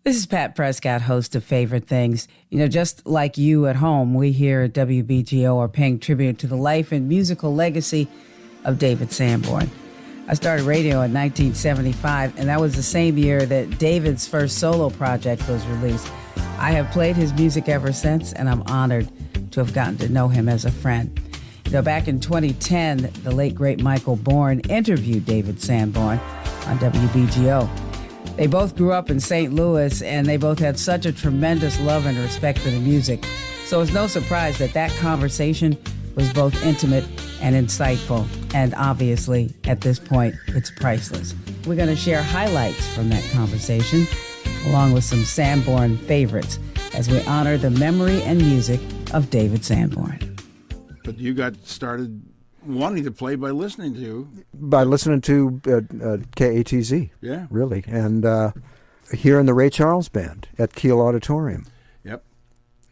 This is Pat Prescott, host of Favorite Things. You know, just like you at home, we here at WBGO are paying tribute to the life and musical legacy of David Sanborn. I started radio in 1975, and that was the same year that David's first solo project was released. I have played his music ever since, and I'm honored to have gotten to know him as a friend. You know, back in 2010, the late, great Michael Bourne interviewed David Sanborn on WBGO. They both grew up in St. Louis, and they both had such a tremendous love and respect for the music. So it's no surprise that that conversation was both intimate and insightful. And obviously, at this point, it's priceless. We're going to share highlights from that conversation, along with some Sanborn favorites, as we honor the memory and music of David Sanborn. But you got started wanting to play by listening to KATZ. Yeah, really, and here in the Ray Charles Band at Kiel Auditorium. Yep.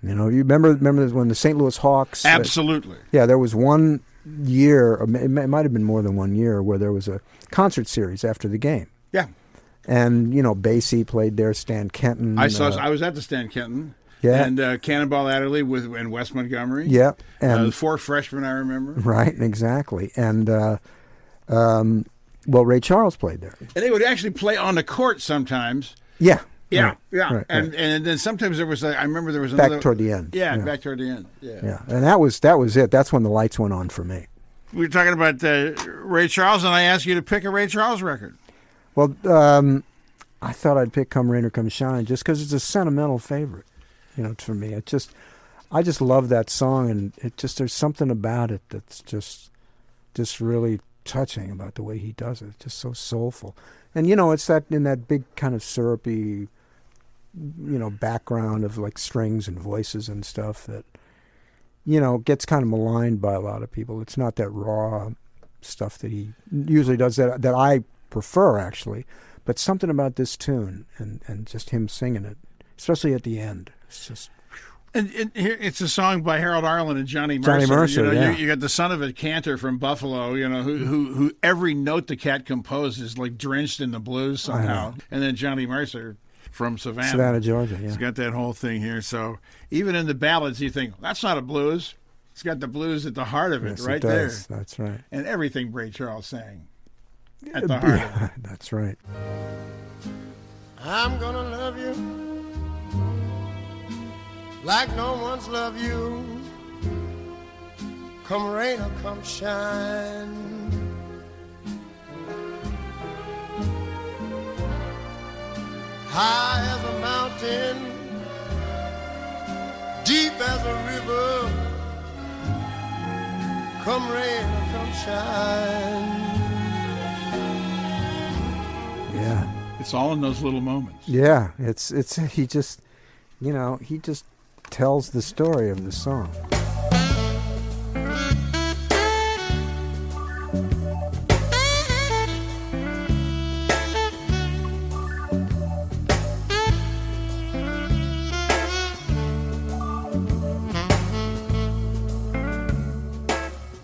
You know, you remember when the St. Louis Hawks? Absolutely. There was one year, or it might have been more than 1 year, where there was a concert series after the game. Yeah. And Basie played there, Stan Kenton. I was at the Stan Kenton. Yeah. And Cannonball Adderley and Wes Montgomery. Yeah. And the four freshmen, I remember. Right, exactly. And, Ray Charles played there. And they would actually play on the court sometimes. Yeah. Yeah, right, yeah. Right, and then sometimes there was, I remember there was back toward the end. Yeah, back toward the end. Yeah. Yeah. And that was it. That's when the lights went on for me. We were talking about Ray Charles, and I asked you to pick a Ray Charles record. Well, I thought I'd pick Come Rain or Come Shine just because it's a sentimental favorite. For me, I just love that song, and there's something about it that's just really touching about the way he does it. Just so soulful, and it's that in that big kind of syrupy, background of like strings and voices and stuff that, gets kind of maligned by a lot of people. It's not that raw stuff that he usually does that I prefer actually, but something about this tune and just him singing it, especially at the end. It's just, and here it's a song by Harold Arlen and Johnny Mercer. Johnny Mercer, you got the son of a cantor from Buffalo, who every note the cat composed is like drenched in the blues somehow. And then Johnny Mercer from Savannah, Georgia. Yeah, he's got that whole thing here. So even in the ballads, you think that's not a blues. It's got the blues at the heart of it, yes, right it does. there. That's right. And everything Ray Charles sang at the heart of it. That's right. I'm gonna love you like no one's loved you, come rain or come shine. High as a mountain, deep as a river, come rain or come shine. Yeah. It's all in those little moments. Yeah, it's he just tells the story of the song.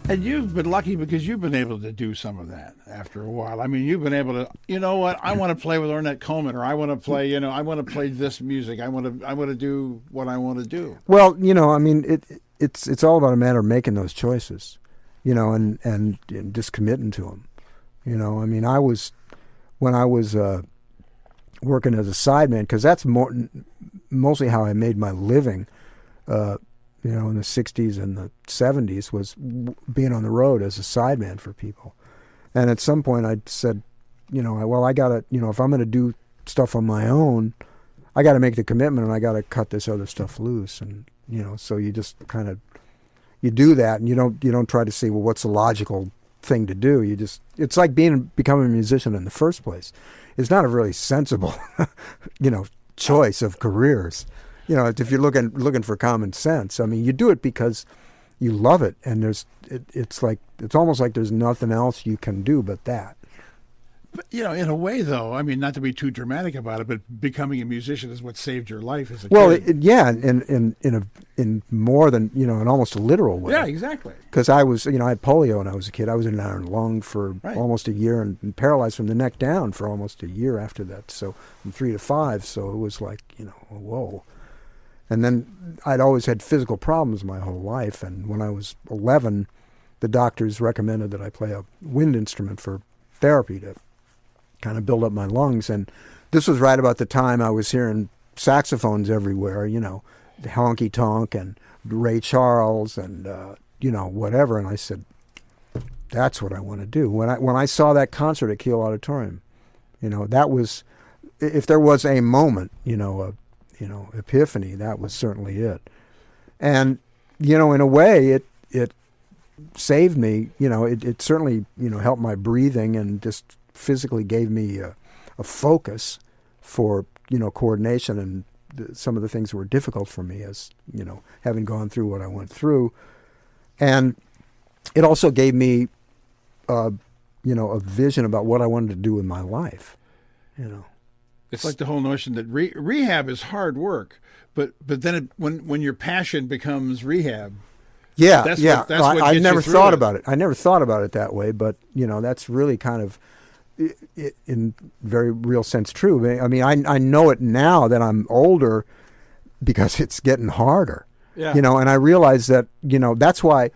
And you've been lucky because you've been able to do some of that after a while. I mean, you've been able to, I want to play with Ornette Coleman, or I want to play, I want to play this music. I want to do what I want to do. Well, it's all about a matter of making those choices, and just committing to them. When I was working as a sideman, because that's mostly how I made my living, in the 60s and the 70s, was being on the road as a sideman for people. And at some point I said, I got to, if I'm going to do stuff on my own, I got to make the commitment and I got to cut this other stuff loose. And, so you just kind of, you do that, and you don't try to see, well, what's the logical thing to do. It's like becoming a musician in the first place. It's not a really sensible, choice of careers. If you're looking for common sense, I mean, you do it because you love it, and it's almost like there's nothing else you can do but that. But, you know, in a way, though, I mean, not to be too dramatic about it, but becoming a musician is what saved your life as a kid. Yeah, in more than, you know, in almost a literal way. Yeah, exactly. Because I was, you know, I had polio when I was a kid. I was in an iron lung for almost a year and paralyzed from the neck down for almost a year after that. So from 3 to 5. So it was like, you know, whoa. And then I'd always had physical problems my whole life. And when I was 11, the doctors recommended that I play a wind instrument for therapy to kind of build up my lungs. And this was right about the time I was hearing saxophones everywhere, you know, Honky Tonk and Ray Charles and, you know, whatever. And I said, that's what I want to do. When I saw that concert at Kiel Auditorium, you know, that was, if there was a moment, you know, epiphany, that was certainly it. And, you know, in a way, it saved me. You know, it certainly, you know, helped my breathing and just physically gave me a focus for, you know, coordination and some of the things that were difficult for me as, you know, having gone through what I went through. And it also gave me, you know, a vision about what I wanted to do in my life, you know. It's like the whole notion that rehab is hard work, but then when your passion becomes rehab, that's what I gets never you through thought it. about it. I never thought about it that way, but you know, that's really kind of, in very real sense, true. I mean, I know it now that I'm older because it's getting harder. Yeah. You know, and I realize that, you know, that's why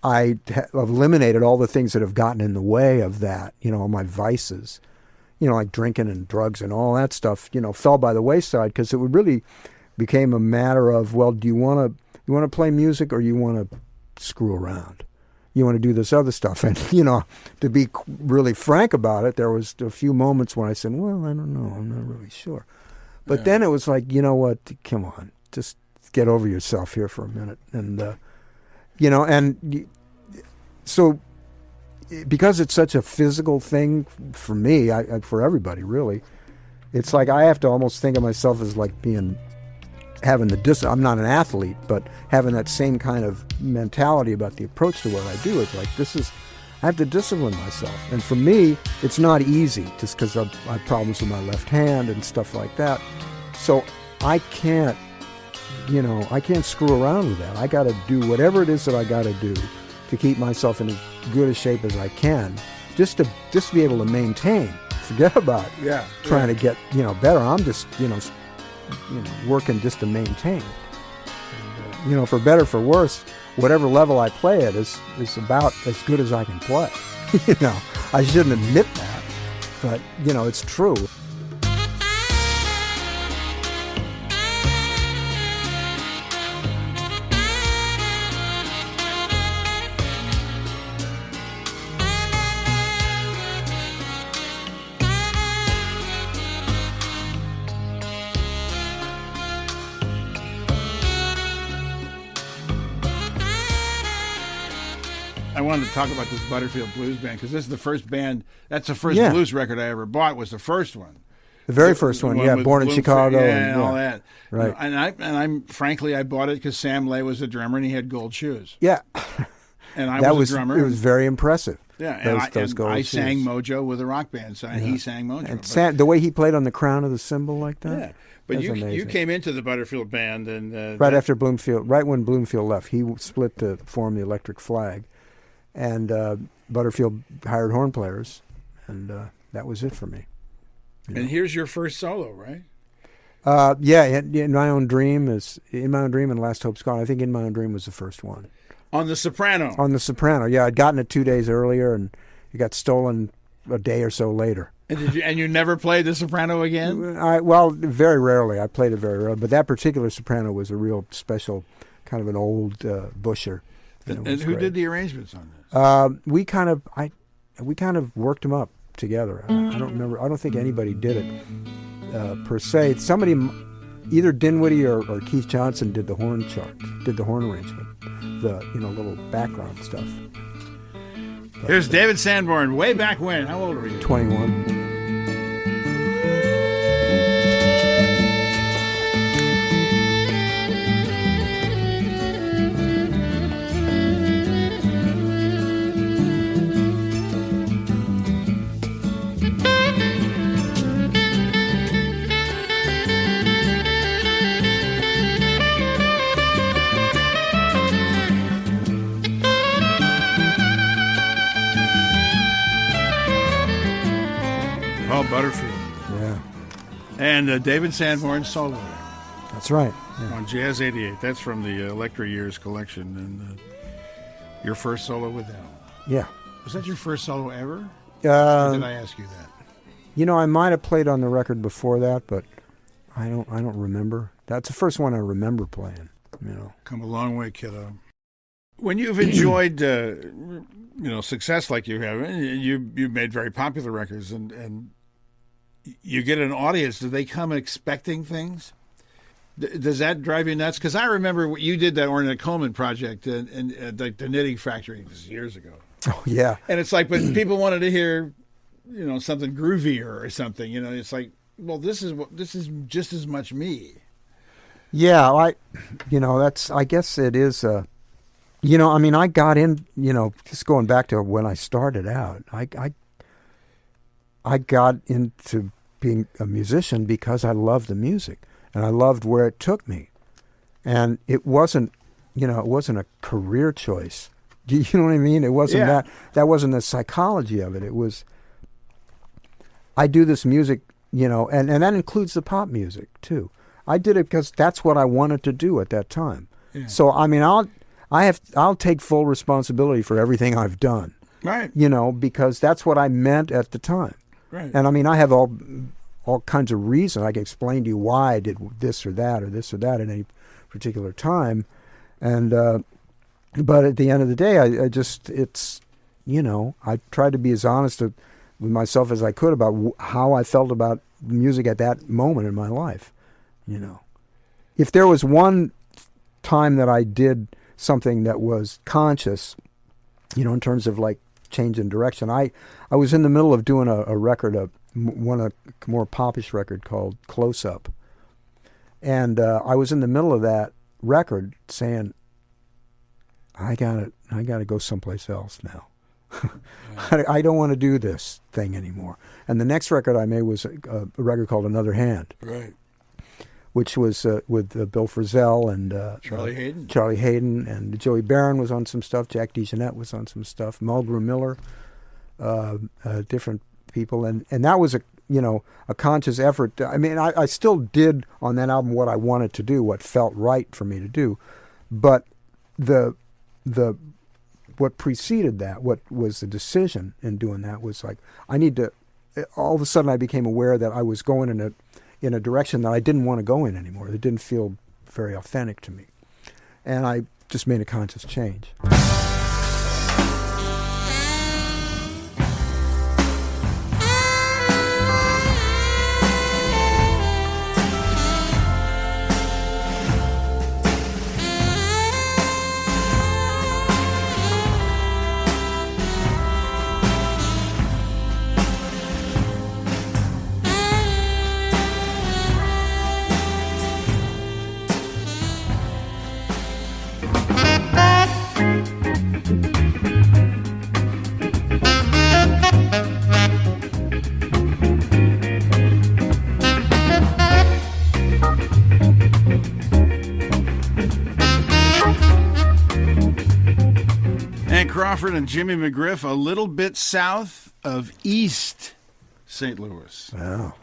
I have eliminated all the things that have gotten in the way of that. You know, my vices. You know, like drinking and drugs and all that stuff, you know, fell by the wayside because it really became a matter of, well, do you want to play music or you want to screw around? You want to do this other stuff? And, you know, to be really frank about it, there was a few moments when I said, well, I don't know, I'm not really sure. But then it was like, you know what, come on, just get over yourself here for a minute. And, you know, and so because it's such a physical thing for me, for everybody really, it's like I have to almost think of myself as like having the I'm not an athlete, but having that same kind of mentality about the approach to what I do. It's like I have to discipline myself, and for me, it's not easy just because I have problems with my left hand and stuff like that. So I can't screw around with that. I got to do whatever it is that I got to do to keep myself in as good a shape as I can, just to be able to maintain. Forget about trying to get, you know, better. I'm just, you know, working just to maintain. And, you know, for better for worse, whatever level I play at is about as good as I can play. You know, I shouldn't admit that, but you know, it's true. I wanted to talk about this Butterfield Blues Band because this is the first band. That's the first blues record I ever bought. Was the first one. The very first one, yeah, Bourne in Chicago, and all that. Right. You know, and I'm frankly, I bought it because Sam Lay was the drummer and he had gold shoes. Yeah. And I was a drummer. It was very impressive. Yeah, those gold I shoes. sang Mojo with a rock band, so he sang Mojo. And the way he played on the crown of the cymbal like that. Yeah. But you came into the Butterfield Band and after Bloomfield, right when Bloomfield left, he split to form the Electric Flag, and Butterfield hired horn players, and that was it for me. And here's your first solo, right? In My Own Dream and Last Hope's Gone. I think In My Own Dream was the first one. On the soprano. On the soprano, yeah. I'd gotten it 2 days earlier, and it got stolen a day or so later. And you never played the soprano again? Very rarely. I played it very rarely, but that particular soprano was a real special, kind of an old busher. And who did the arrangements on this? We kind of worked them up together. I don't remember. I don't think anybody did it per se. Somebody, either Dinwiddie or Keith Johnson, did the horn arrangement, the little background stuff. But, here's David Sanborn, way back when. How old were you? 21. Butterfield. Yeah, And David Sanborn solo that's right. Yeah. on Jazz 88. That's from the Electra Years collection. And your first solo with them. Yeah. Was that your first solo ever? Or did I ask you that? You know, I might have played on the record before that, but I don't remember. That's the first one I remember playing. You know, Come a long way, kiddo. When you've enjoyed, success like you have, you've made very popular records, and you get an audience. Do they come expecting things? Does that drive you nuts? Because I remember what you did, that Ornette Coleman project and the Knitting Factory, this is years ago. oh yeah, And it's like, but people wanted to hear, something groovier or something. It's like, well, this is just as much me. yeah. I guess it is. I got in. Just going back to when I started out, I got into being a musician because I loved the music and I loved where it took me, and it wasn't a career choice. Do you know what I mean? It wasn't that wasn't the psychology of it. It was, I do this music, and that includes the pop music too. I did it because that's what I wanted to do at that time. Yeah. So I'll take full responsibility for everything I've done. Right. Because that's what I meant at the time. Right. And I have all kinds of reasons. I can explain to you why I did this or that at any particular time. And but at the end of the day, I tried to be as honest with myself as I could about how I felt about music at that moment in my life. If there was one time that I did something that was conscious, in terms of like change in direction, I was in the middle of doing a record, a more popish record called Close Up. And I was in the middle of that record saying, I gotta go someplace else now. I don't want to do this thing anymore. And the next record I made was a record called Another Hand. Right. Which was with Bill Frisell and Charlie Hayden, and Joey Barron was on some stuff. Jack DeJohnette was on some stuff. Mulgrew Miller, different people, and that was a conscious effort. I still did on that album what I wanted to do, what felt right for me to do, but what preceded that, what was the decision in doing that, was like, I need to. All of a sudden, I became aware that I was going in a direction that I didn't want to go in anymore. It didn't feel very authentic to me. And I just made a conscious change. Crawford and Jimmy McGriff, a little bit south of East St. Louis. Wow.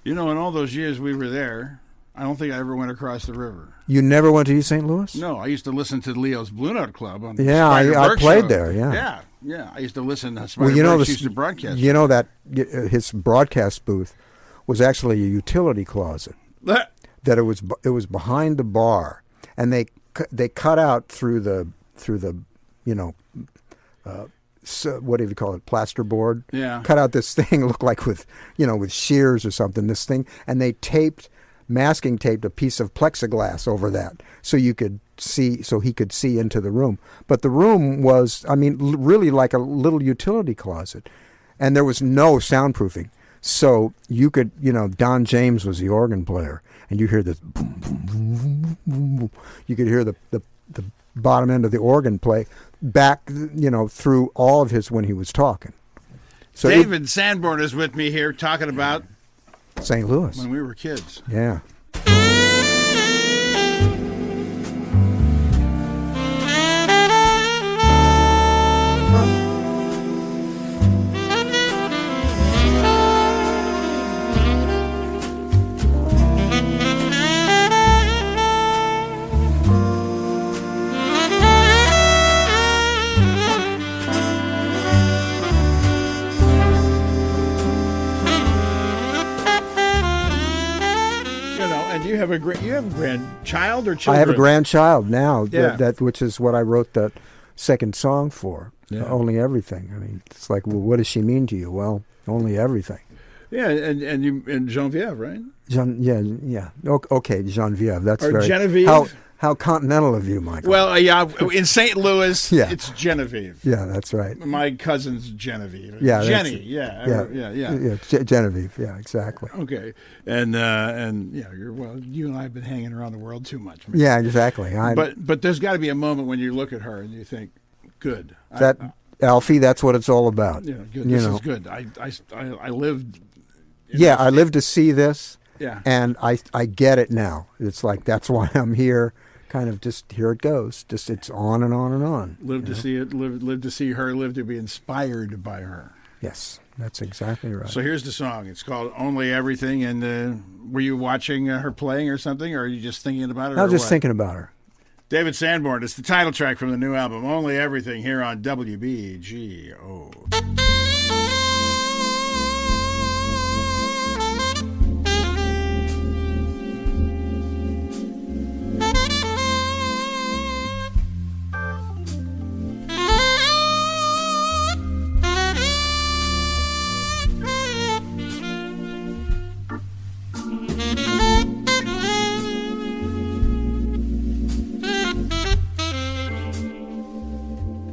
In all those years we were there, I don't think I ever went across the river. You never went to East St. Louis? No, I used to listen to Leo's Blue Note Club on the I played show. there, yeah. Yeah. I used to listen to Spider used to broadcast. That his broadcast booth was actually a utility closet. That it was behind the bar, and they cut out through the so what do you call it, plasterboard? Yeah. Cut out this thing, looked like with shears or something, this thing, and they masking taped a piece of plexiglass over that so he could see into the room. But the room was, really like a little utility closet, and there was no soundproofing. So you could, Don James was the organ player, and you hear this boom, boom, boom, boom, boom, boom. You could hear the bottom end of the organ play back, through all of his when he was talking. So David Sanborn is with me here talking about St. Louis when we were kids. Yeah. And you have a grandchild or children? I have a grandchild now. Yeah. That which is what I wrote that second song for. Yeah. Only Everything. I mean, it's like, well, what does she mean to you? Well, only everything. Yeah, and Genevieve, right? Yeah. Okay, Genevieve. That's Or very Genevieve? How continental of you, Michael. Well, yeah, in St. Louis, Yeah. it's Genevieve. Yeah, that's right. My cousin's Genevieve. Yeah, Jenny. Yeah. Genevieve. Yeah, exactly. Okay, and yeah, you and I have been hanging around the world too much. Man. Yeah, exactly. But there's got to be a moment when you look at her and you think, good. Alfie, that's what it's all about. Yeah, good. This is good. I lived. Yeah, I lived to see this. Yeah. And I get it now. It's like, that's why I'm here. Kind of just, here it goes. Just, it's on and on and on. Live to see it. Live to see her. Live to be inspired by her. Yes, that's exactly right. So here's the song. It's called Only Everything. And were you watching her playing or something? Or are you just thinking about it? I was just thinking about her. David Sanborn. It's the title track from the new album, Only Everything, here on WBGO.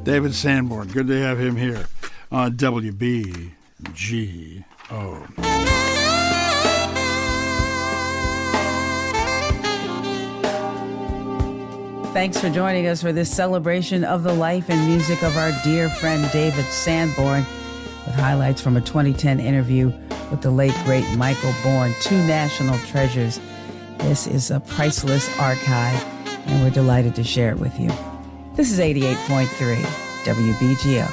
David Sanborn, good to have him here on WBGO. Thanks for joining us for this celebration of the life and music of our dear friend David Sanborn, with highlights from a 2010 interview with the late, great Michael Bourne, two national treasures. This is a priceless archive, and we're delighted to share it with you. This is 88.3 WBGO.